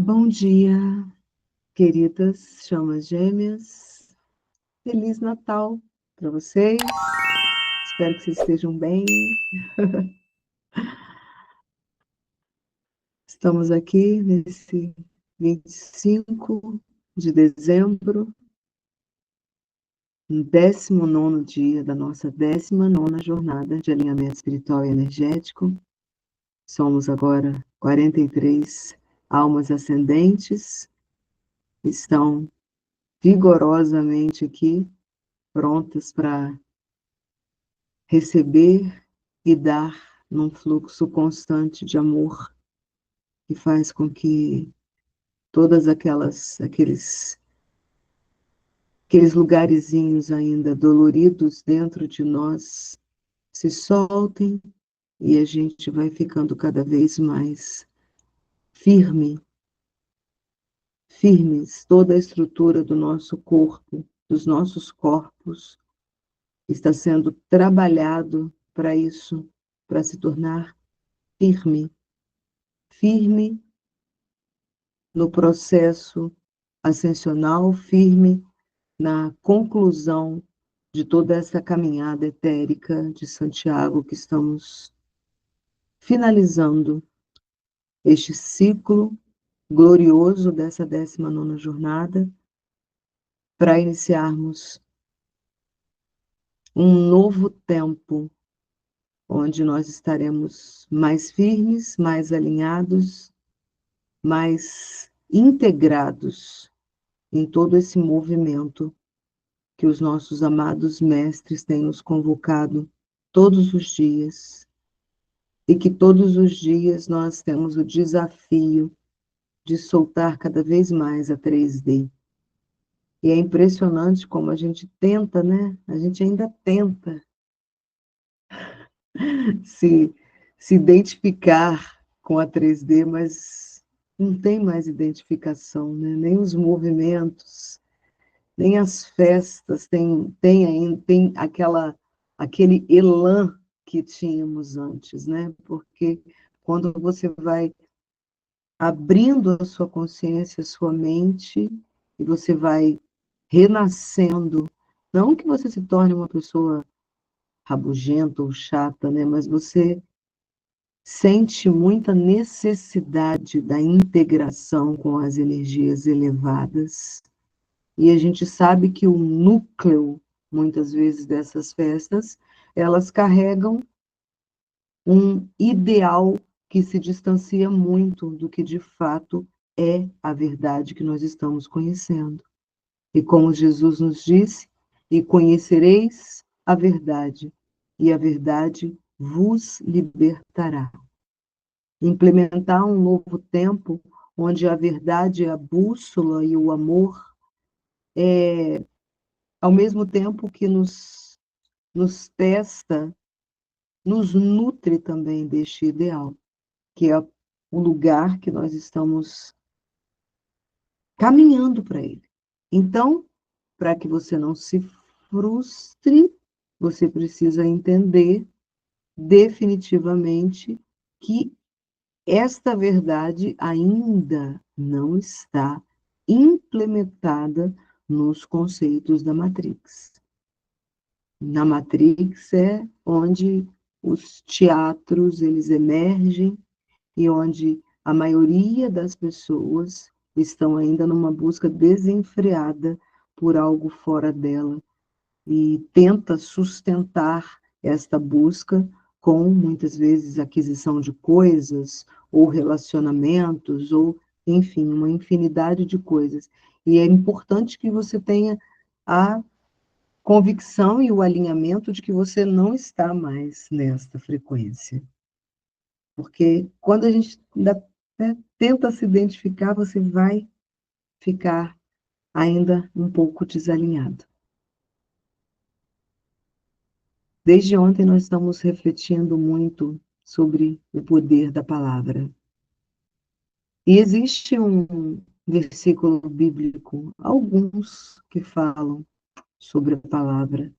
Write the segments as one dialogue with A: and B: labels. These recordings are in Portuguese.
A: Bom dia, queridas chamas gêmeas. Feliz Natal para vocês. Espero que vocês estejam bem. Estamos aqui nesse 25 de dezembro, no 19º dia da nossa 19ª jornada de alinhamento espiritual e energético. Somos agora 43 almas ascendentes, estão vigorosamente aqui, prontas para receber e dar num fluxo constante de amor que faz com que todas aqueles lugarzinhos ainda doloridos dentro de nós se soltem e a gente vai ficando cada vez mais firmes. Toda a estrutura do nosso corpo, dos nossos corpos, está sendo trabalhado para isso, para se tornar firme no processo ascensional, firme na conclusão de toda essa caminhada etérica de Santiago que estamos finalizando este ciclo glorioso dessa 19ª jornada para iniciarmos um novo tempo onde nós estaremos mais firmes, mais alinhados, mais integrados em todo esse movimento que os nossos amados mestres têm nos convocado todos os dias, e que todos os dias nós temos o desafio de soltar cada vez mais a 3D. E é impressionante como a gente tenta, né? A gente ainda tenta se, se identificar com a 3D, mas não tem mais identificação, né? Nem os movimentos, nem as festas tem aquele elan que tínhamos antes, né? Porque quando você vai abrindo a sua consciência, a sua mente, e você vai renascendo, não que você se torne uma pessoa rabugenta ou chata, né? Mas você sente muita necessidade da integração com as energias elevadas. E a gente sabe que o núcleo, muitas vezes, dessas festas, elas carregam um ideal que se distancia muito do que, de fato, é a verdade que nós estamos conhecendo. E como Jesus nos disse, e conhecereis a verdade, e a verdade vos libertará. Implementar um novo tempo onde a verdade é a bússola e o amor ao mesmo tempo que nos testa, nos nutre também deste ideal, que é o lugar que nós estamos caminhando para ele. Então, para que você não se frustre, você precisa entender definitivamente que esta verdade ainda não está implementada nos conceitos da Matrix. Na Matrix é onde os teatros eles emergem e onde a maioria das pessoas estão ainda numa busca desenfreada por algo fora dela e tenta sustentar esta busca com, muitas vezes, aquisição de coisas ou relacionamentos ou, enfim, uma infinidade de coisas. E é importante que você tenha a convicção e o alinhamento de que você não está mais nesta frequência. Porque quando a gente ainda, né, tenta se identificar, você vai ficar ainda um pouco desalinhado. Desde ontem nós estamos refletindo muito sobre o poder da palavra. E existe um versículo bíblico, alguns que falam sobre a palavra.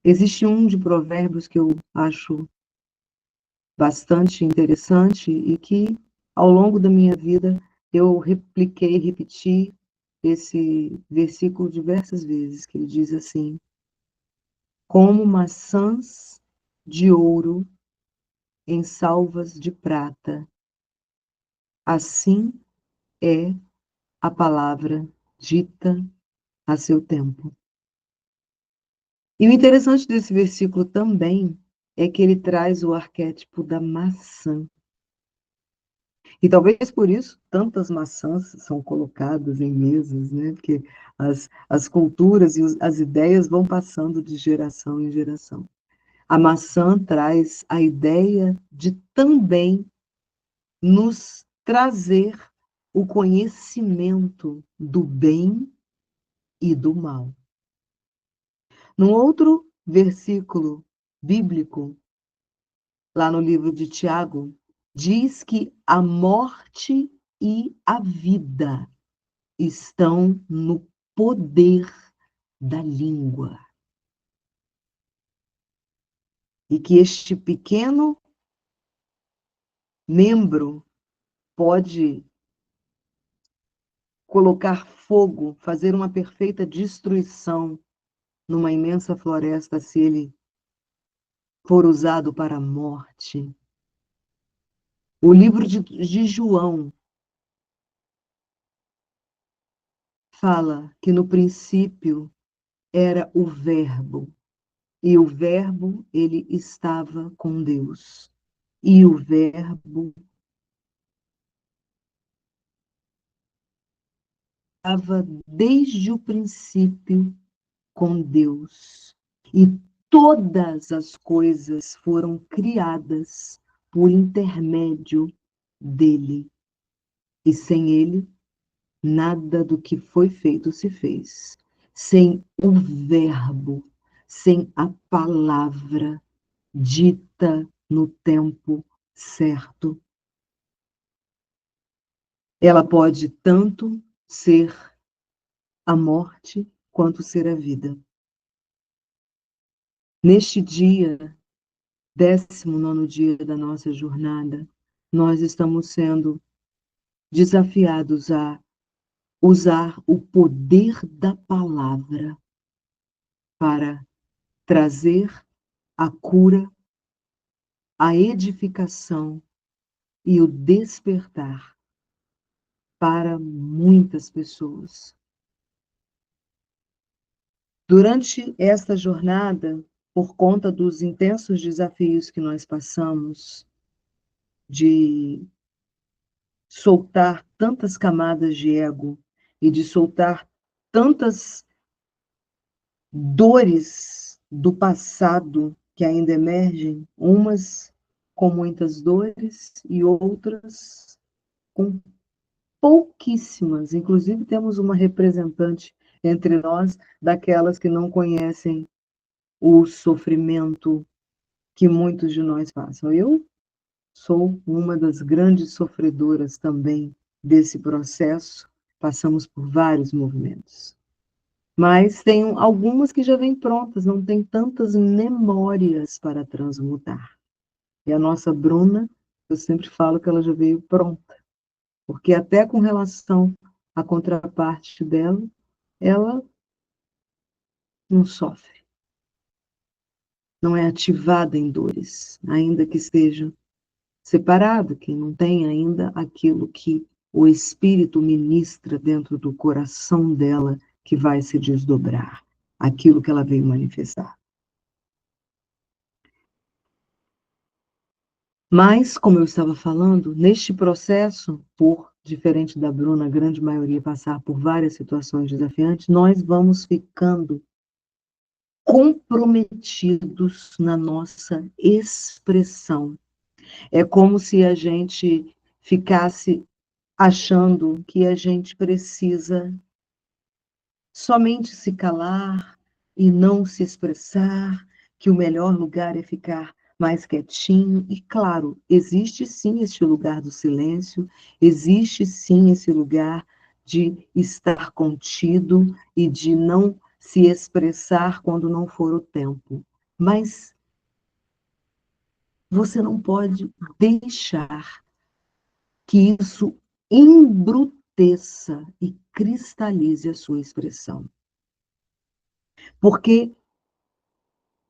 A: Existe um de Provérbios que eu acho bastante interessante e que, ao longo da minha vida, eu repeti esse versículo diversas vezes, que ele diz assim: como maçãs de ouro em salvas de prata, assim é a palavra dita a seu tempo. E o interessante desse versículo também é que ele traz o arquétipo da maçã. E talvez por isso tantas maçãs são colocadas em mesas, né? Porque as culturas e as ideias vão passando de geração em geração. A maçã traz a ideia de também nos trazer o conhecimento do bem e do mal. Num outro versículo bíblico, lá no livro de Tiago, diz que a morte e a vida estão no poder da língua. E que este pequeno membro pode colocar fogo, fazer uma perfeita destruição numa imensa floresta se ele for usado para a morte. O livro de João fala que no princípio era o Verbo, e o Verbo, ele estava com Deus. E o Verbo estava desde o princípio com Deus. E todas as coisas foram criadas por intermédio dele. E sem ele, nada do que foi feito se fez. Sem o Verbo, sem a palavra dita no tempo certo. Ela pode tanto ser a morte quanto ser a vida. Neste dia, 19º dia da nossa jornada, nós estamos sendo desafiados a usar o poder da palavra para trazer a cura, a edificação e o despertar para muitas pessoas. Durante esta jornada, por conta dos intensos desafios que nós passamos, de soltar tantas camadas de ego e de soltar tantas dores do passado que ainda emergem, umas com muitas dores e outras com pouquíssimas. Inclusive, temos uma representante entre nós daquelas que não conhecem o sofrimento que muitos de nós passam. Eu sou uma das grandes sofredoras também desse processo. Passamos por vários movimentos. Mas tem algumas que já vêm prontas, não tem tantas memórias para transmutar. E a nossa Bruna, eu sempre falo que ela já veio pronta, porque até com relação à contraparte dela, ela não sofre, não é ativada em dores, ainda que esteja separado, que não tem ainda aquilo que o Espírito ministra dentro do coração dela, que vai se desdobrar, aquilo que ela veio manifestar. Mas, como eu estava falando, neste processo, por, diferente da Bruna, a grande maioria passar por várias situações desafiantes, nós vamos ficando comprometidos na nossa expressão. É como se a gente ficasse achando que a gente precisa somente se calar e não se expressar, que o melhor lugar é ficar mais quietinho. E, claro, existe sim esse lugar do silêncio, existe sim esse lugar de estar contido e de não se expressar quando não for o tempo. Mas você não pode deixar que isso embruteça e cristalize a sua expressão. Porque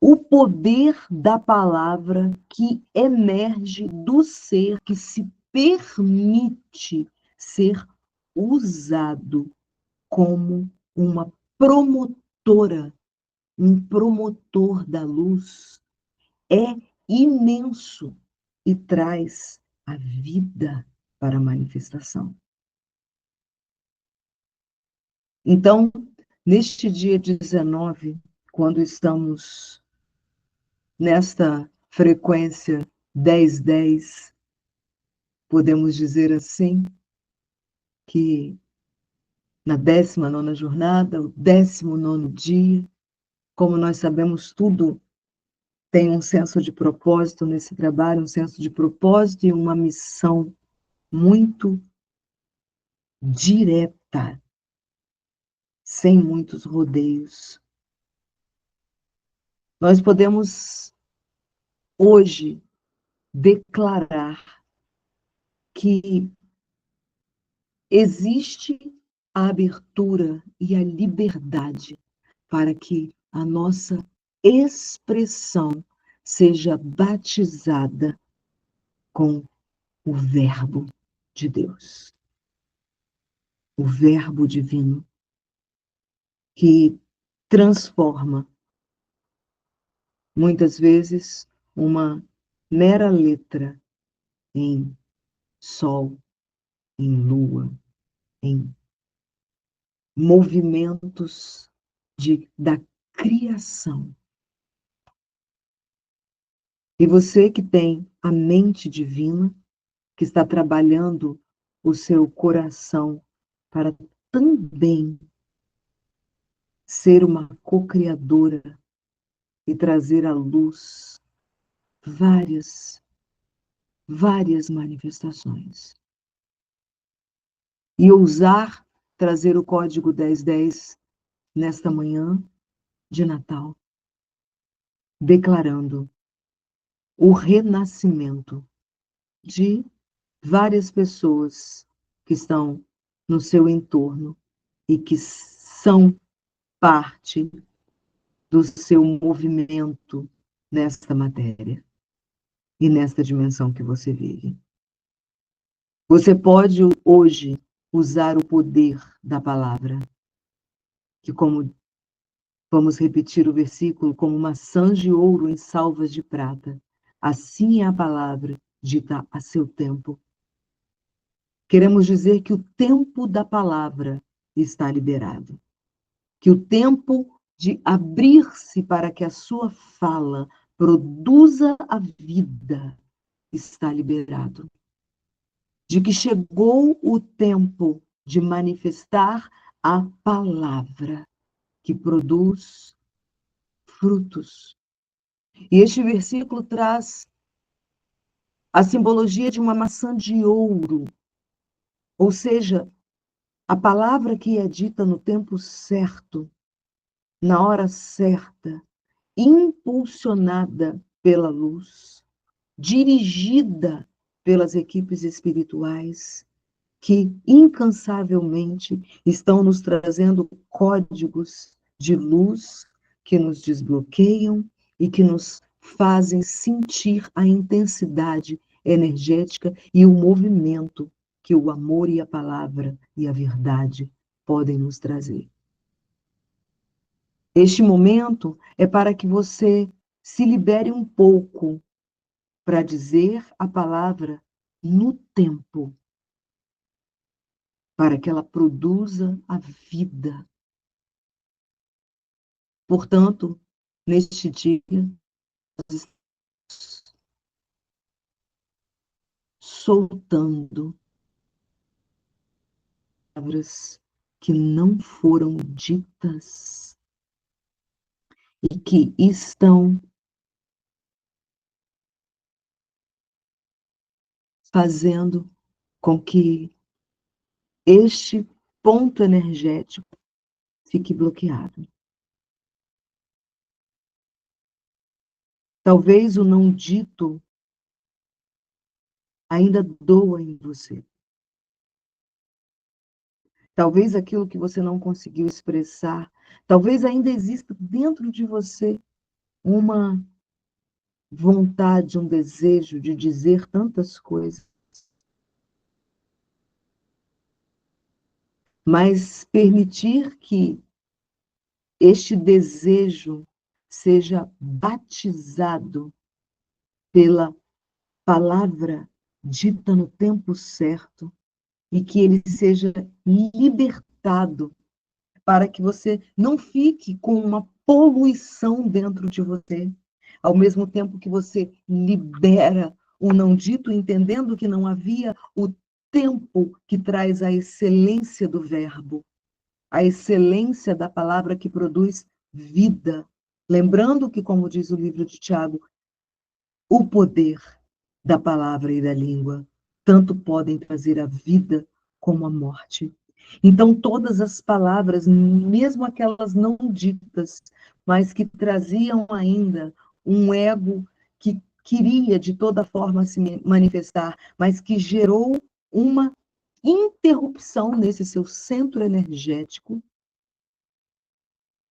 A: o poder da palavra que emerge do ser, que se permite ser usado como uma promotora, um promotor da luz, é imenso e traz a vida para a manifestação. Então, neste dia 19, quando estamos nesta frequência 1010, podemos dizer assim, que na 19ª jornada, o 19º dia, como nós sabemos, tudo tem um senso de propósito nesse trabalho, um senso de propósito e uma missão muito direta, sem muitos rodeios. Nós podemos hoje declarar que existe a abertura e a liberdade para que a nossa expressão seja batizada com o Verbo de Deus, o Verbo divino, que transforma, muitas vezes, uma mera letra em sol, em lua, em movimentos da criação. E você que tem a mente divina, que está trabalhando o seu coração para também ser uma co-criadora e trazer à luz várias manifestações. E ousar trazer o código 1010 nesta manhã de Natal, declarando o renascimento de várias pessoas que estão no seu entorno e que são parte do seu movimento nesta matéria e nesta dimensão que você vive. Você pode hoje usar o poder da palavra, que, como vamos repetir o versículo, como maçãs de ouro em salvas de prata, assim é a palavra dita a seu tempo. Queremos dizer que o tempo da palavra está liberado, que o tempo de abrir-se para que a sua fala produza a vida está liberado, de que chegou o tempo de manifestar a palavra que produz frutos. E este versículo traz a simbologia de uma maçã de ouro, ou seja, a palavra que é dita no tempo certo, na hora certa, impulsionada pela luz, dirigida pelas equipes espirituais, que incansavelmente estão nos trazendo códigos de luz que nos desbloqueiam e que nos fazem sentir a intensidade energética e o movimento que o amor e a palavra e a verdade podem nos trazer. Este momento é para que você se libere um pouco para dizer a palavra no tempo, para que ela produza a vida. Portanto, neste dia, nós estamos soltando palavras que não foram ditas e que estão fazendo com que este ponto energético fique bloqueado. Talvez o não dito ainda doa em você. talvez aquilo que você não conseguiu expressar, talvez ainda exista dentro de você uma vontade, um desejo de dizer tantas coisas, mas permitir que este desejo seja batizado pela palavra dita no tempo certo e que ele seja libertado para que você não fique com uma poluição dentro de você, ao mesmo tempo que você libera o não dito, entendendo que não havia o tempo que traz a excelência do verbo, a excelência da palavra que produz vida. Lembrando que, como diz o livro de Tiago, o poder da palavra e da língua tanto podem trazer a vida como a morte. Então, todas as palavras, mesmo aquelas não ditas, mas que traziam ainda um ego que queria de toda forma se manifestar, mas que gerou uma interrupção nesse seu centro energético,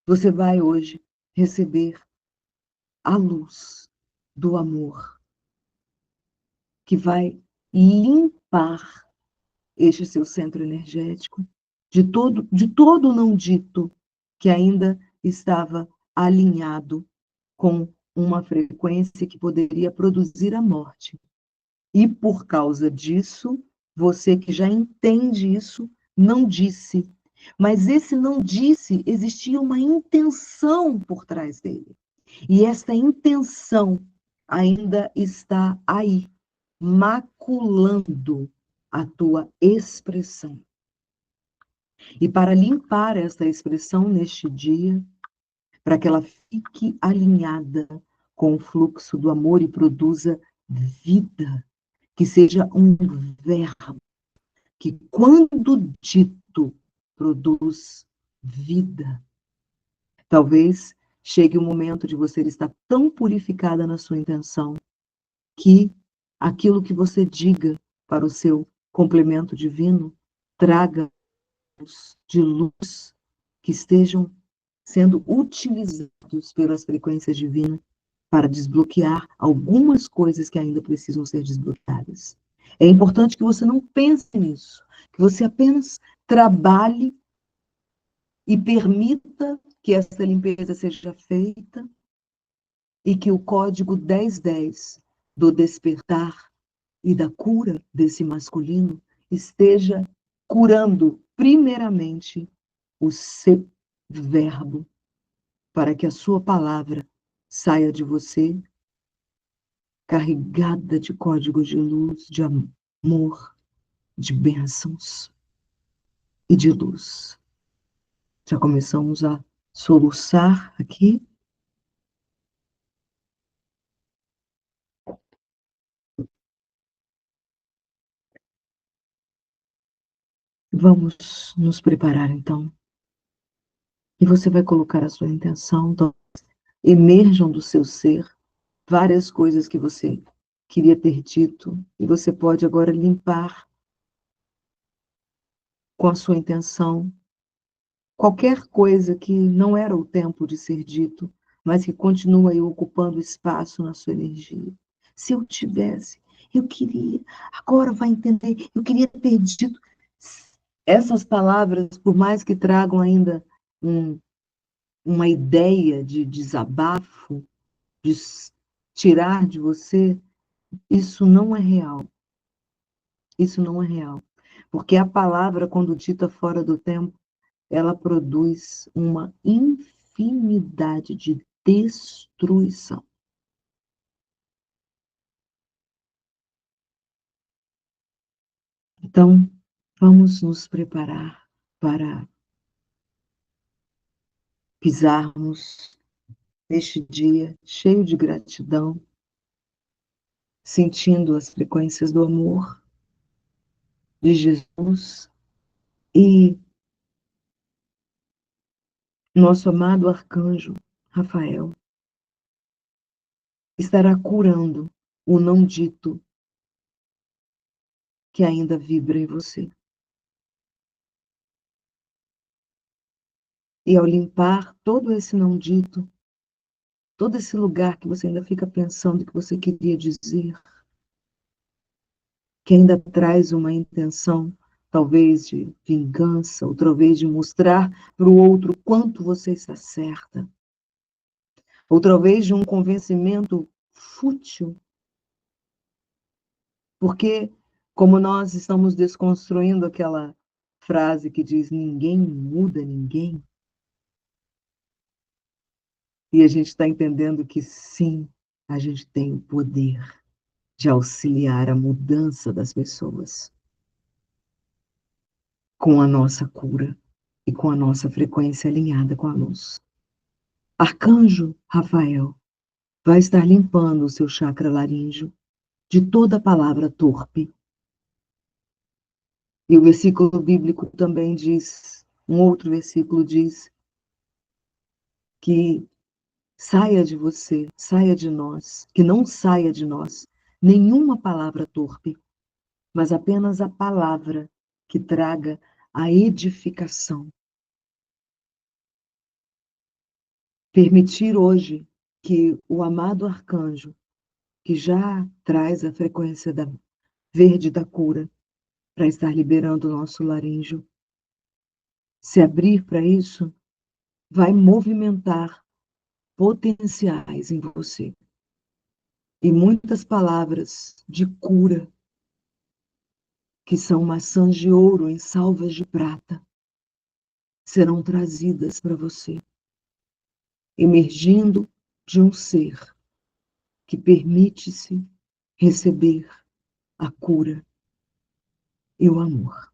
A: você vai hoje receber a luz do amor, que vai limpar este seu centro energético de todo o não dito que ainda estava alinhado com uma frequência que poderia produzir a morte. E por causa disso, você que já entende isso, não disse. Mas esse não disse, existia uma intenção por trás dele. E esta intenção ainda está aí, maculando a tua expressão. E para limpar esta expressão neste dia, para que ela fique alinhada com o fluxo do amor e produza vida, que seja um verbo que, quando dito, produz vida. Talvez chegue o momento de você estar tão purificada na sua intenção que aquilo que você diga para o seu complemento divino traga de luz que estejam sendo utilizados pelas frequências divinas para desbloquear algumas coisas que ainda precisam ser desbloqueadas. É importante que você não pense nisso, que você apenas trabalhe e permita que essa limpeza seja feita e que o código 1010 do despertar e da cura desse masculino esteja curando primeiramente o seu verbo, para que a sua palavra saia de você carregada de códigos de luz, de amor, de bênçãos e de luz. Já começamos a soluçar aqui. Vamos nos preparar, então. E você vai colocar a sua intenção. Então, emerjam do seu ser várias coisas que você queria ter dito. E você pode agora limpar com a sua intenção qualquer coisa que não era o tempo de ser dito, mas que continua aí ocupando espaço na sua energia. Se eu tivesse, eu queria, agora vai entender, eu queria ter dito essas palavras, por mais que tragam ainda uma ideia de desabafo, de tirar de você, isso não é real. Isso não é real. Porque a palavra, quando dita fora do tempo, ela produz uma infinidade de destruição. Então, vamos nos preparar para pisarmos neste dia cheio de gratidão, sentindo as frequências do amor de Jesus e nosso amado arcanjo Rafael estará curando o não dito que ainda vibra em você. E ao limpar todo esse não dito, todo esse lugar que você ainda fica pensando que você queria dizer, que ainda traz uma intenção, talvez de vingança, outra vez de mostrar para o outro quanto você está certa, outra vez de um convencimento fútil, porque como nós estamos desconstruindo aquela frase que diz ninguém muda ninguém, e a gente está entendendo que sim, a gente tem o poder de auxiliar a mudança das pessoas com a nossa cura e com a nossa frequência alinhada com a luz. Arcanjo Rafael vai estar limpando o seu chakra laríngeo de toda palavra torpe. E o versículo bíblico também diz, um outro versículo diz que saia de você, saia de nós, que não saia de nós nenhuma palavra torpe, mas apenas a palavra que traga a edificação. Permitir hoje que o amado arcanjo, que já traz a frequência da verde da cura, para estar liberando o nosso laríngeo, se abrir para isso, vai movimentar potenciais em você. E muitas palavras de cura, que são maçãs de ouro em salvas de prata, serão trazidas para você, emergindo de um ser que permite-se receber a cura e o amor.